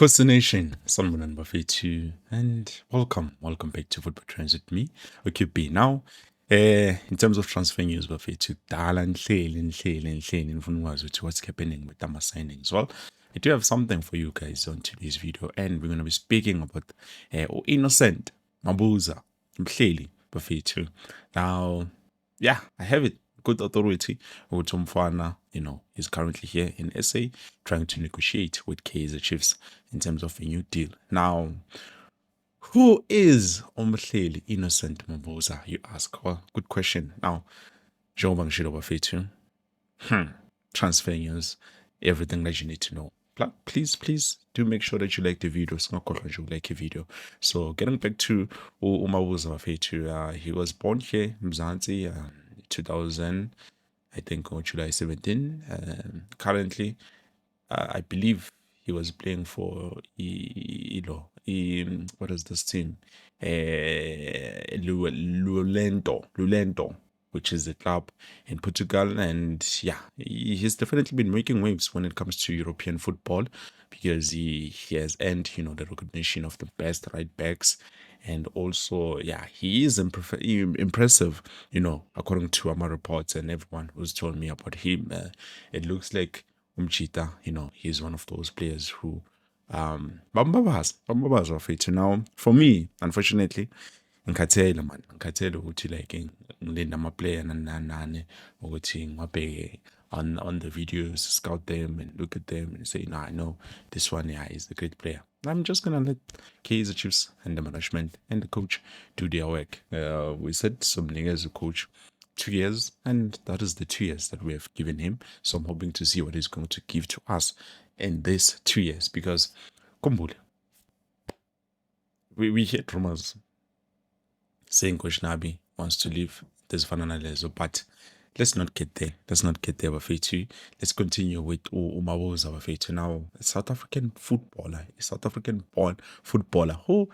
Nation, Solomon Buffet and welcome back to Football Trends with me, OQB. Now, in terms of transfer news, Buffet dala nhleli nifuna ukwazi ukuthi what's happening with our signings. Well, I do have something for you guys on today's video, and we're going to be speaking about Innocent Mabuza Mhleli Buffet. Now, yeah, I have it. Good authority. Utumfana, is currently here in SA trying to negotiate with Kaizer Chiefs in terms of a new deal. Now, who is Omhleli Innocent Mabuza, you ask? Well, good question. Now, Jean Fetu, transfer news, everything that you need to know. Please do make sure that you like the video. It's not called you like a video. So getting back to Umabuza Fetu, he was born here in Mzansi, 2000, I think on July 17. Currently, I believe he was playing for what is this team? Lulento, which is a club in Portugal. And yeah, he's definitely been making waves when it comes to European football because he has earned, the recognition of the best right backs. And also, yeah, he is impressive, according to my reports and everyone who's told me about him. It looks like Umchita, he's one of those players who bambabaza of it. Now, for me, unfortunately, ngikhathele ukuthi like ngilinda ama-player nane ukuthi ngiwabheke on the videos, scout them and look at them and say, no, I know this one, yeah, is a great player. I'm just gonna let Kaizer Chiefs and the management and the coach do their work. We said some niggas a coach 2 years, and that is the 2 years that we have given him. So I'm hoping to see what he's going to give to us in this 2 years because Kumbule, we heard rumors saying Coach Nabi wants to leave. There's Fananalezo, but let's not get there. Bafetu. Let's continue with Umabuza Bafetu. Now, a South African footballer, born footballer who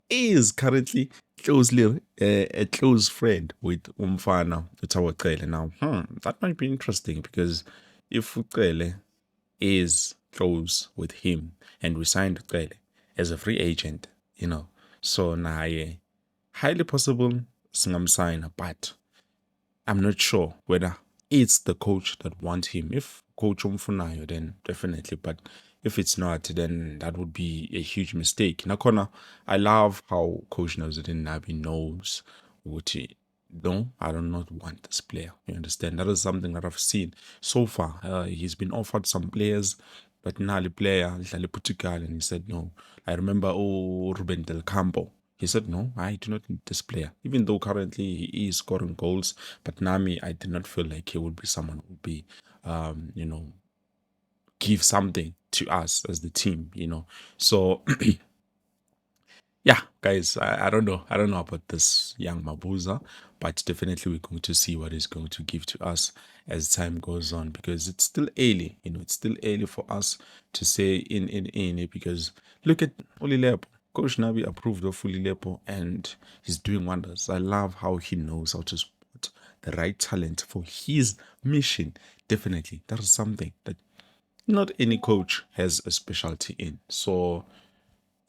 is currently closely a close friend with Umfana Utawakele. Now, that might be interesting because if Ukrele is close with him and we signed Ukrele as a free agent, so now highly possible singamsign, but I'm not sure whether it's the coach that wants him. If coach umfunayo, then definitely, but if it's not, then that would be a huge mistake. Nakona, I love how Coach Nazudin Nabi knows what no, I do not want this player. You understand? That is something that I've seen so far. He's been offered some players, but now the player, Portugal, and he said no. I remember Ruben Del Campo. He said, no, I do not need this player. Even though currently he is scoring goals, but Nami, I did not feel like he would be someone who would be, give something to us as the team, So, yeah, guys, I don't know. I don't know about this young Mabuza, but definitely we're going to see what he's going to give to us as time goes on because it's still early, it's still early for us to say in it because look at Olilepo. Coach Nabi approved of Fulilepo and he's doing wonders. I love how he knows how to spot the right talent for his mission. Definitely, that is something that not any coach has a specialty in. So,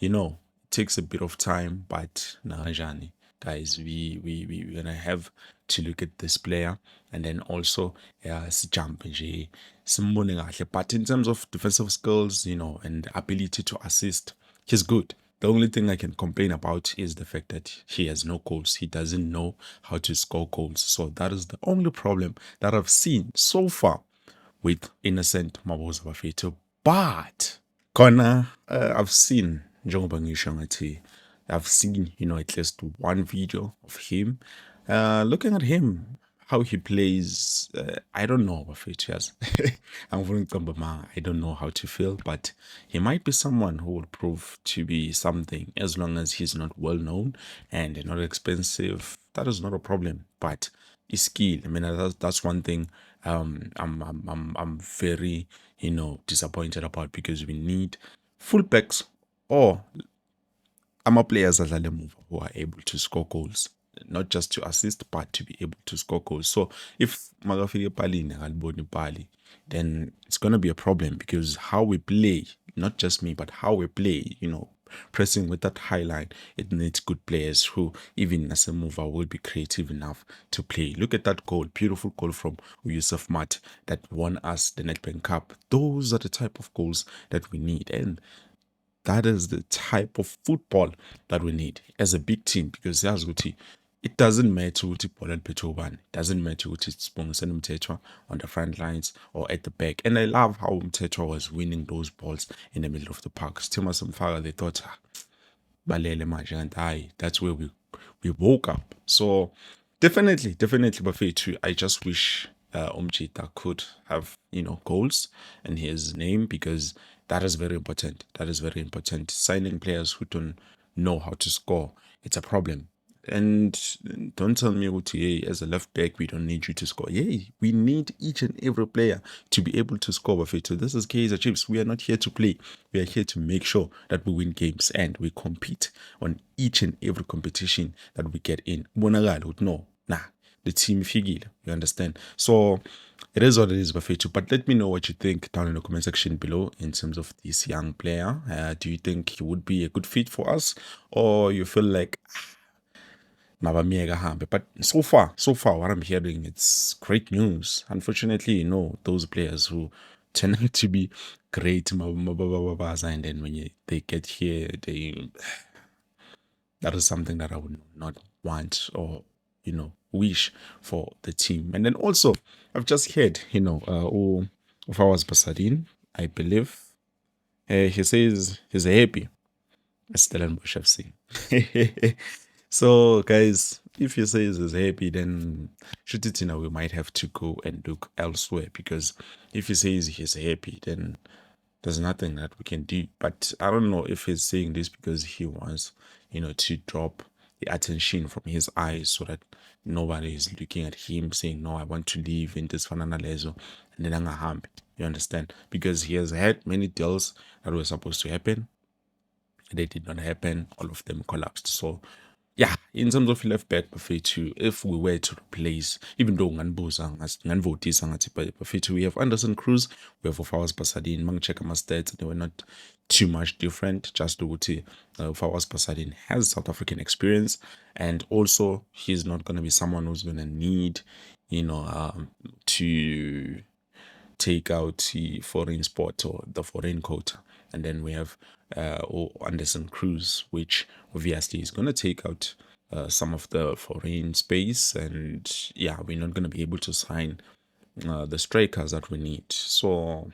it takes a bit of time, but Narajani, guys, we're gonna have to look at this player and then also jump but in terms of defensive skills, and ability to assist, he's good. The only thing I can complain about is the fact that he has no goals. He doesn't know how to score goals. So that is the only problem that I've seen so far with Innocent Mabuza Bafetu. But Kona, I've seen njengoba ngisho ngathi I've seen at least one video of him looking at him how he plays. I don't know Bafetu. I don't know how to feel, but he might be someone who will prove to be something as long as he's not well known and not expensive. That is not a problem, but his skill, I mean, that's one thing I'm very disappointed about because we need fullbacks or players who are able to score goals, not just to assist but to be able to score goals. So if Magafike Pali Pali, then it's gonna be a problem because how we play, not just me, but how we play, pressing with that high line, it needs good players who, even as a mover, will be creative enough to play. Look at that goal, beautiful goal from Yusuf Mat that won us the Nedbank Cup. Those are the type of goals that we need. And that is the type of football that we need as a big team, because it doesn't matter what Poland Petroban, it doesn't matter what it's Mtetra on the front lines or at the back. And I love how Mtetra was winning those balls in the middle of the park. Stimas and Faga, they thought, balele manje, and that's where we woke up. So definitely Bafetu, I just wish Umchita could have goals in his name, because that is very important. Signing players who don't know how to score, it's a problem. And don't tell me, hey, as a left back, we don't need you to score. Yeah, we need each and every player to be able to score. So this is Kaizer Chiefs. We are not here to play. We are here to make sure that we win games and we compete on each and every competition that we get in. No, the team figure. You understand? So it is what it is, Bafetu. But let me know what you think down in the comment section below in terms of this young player. Do you think he would be a good fit for us, or you feel like but so far, what I'm hearing, it's great news. Unfortunately, those players who turn out to be great, and then when they get here, that is something that I would not want or wish for the team. And then also, I've just heard, if I was Basadien, I believe, he says he's happy. Stellenbosch FC. So, guys, if he says he's happy, then we might have to go and look elsewhere, because if he says he's happy, then there's nothing that we can do. But I don't know if he's saying this because he wants, to drop the attention from his eyes, so that nobody is looking at him saying, no, I want to leave in this Fananalezo, and then I'm you understand? Because he has had many deals that were supposed to happen. They did not happen. All of them collapsed. So yeah, in terms of left back, Bafetu, if we were to replace, even though Bafetu, we have Anderson Cruz, we have Fawas Basadien, check my stats, they were not too much different. Just to Fawas Basadien has South African experience, and also he's not going to be someone who's going to need, to take out the foreign spot or the foreign quota. And then we have Anderson Cruz, which obviously is going to take out some of the foreign space. And yeah, we're not going to be able to sign the strikers that we need. So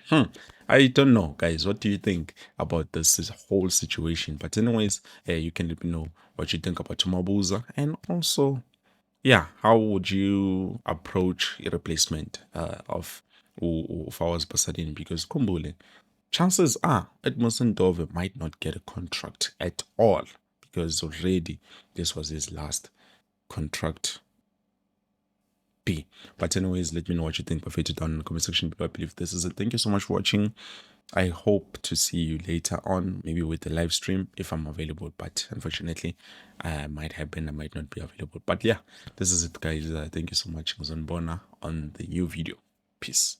I don't know, guys. What do you think about this whole situation? But anyways, you can let me know what you think about Mabuza, and also, yeah, how would you approach a replacement of ours Basadien? Because Kumbule, chances are Edmondson Dove might not get a contract at all, because already this was his last contract. But anyways, let me know what you think. Perfect it down in the comment section below. I believe this is it. Thank you so much for watching. I hope to see you later on, maybe with the live stream if I'm available. But unfortunately, I might not be available. But yeah, this is it, guys. Thank you so much. Ngizonibona on the new video. Peace.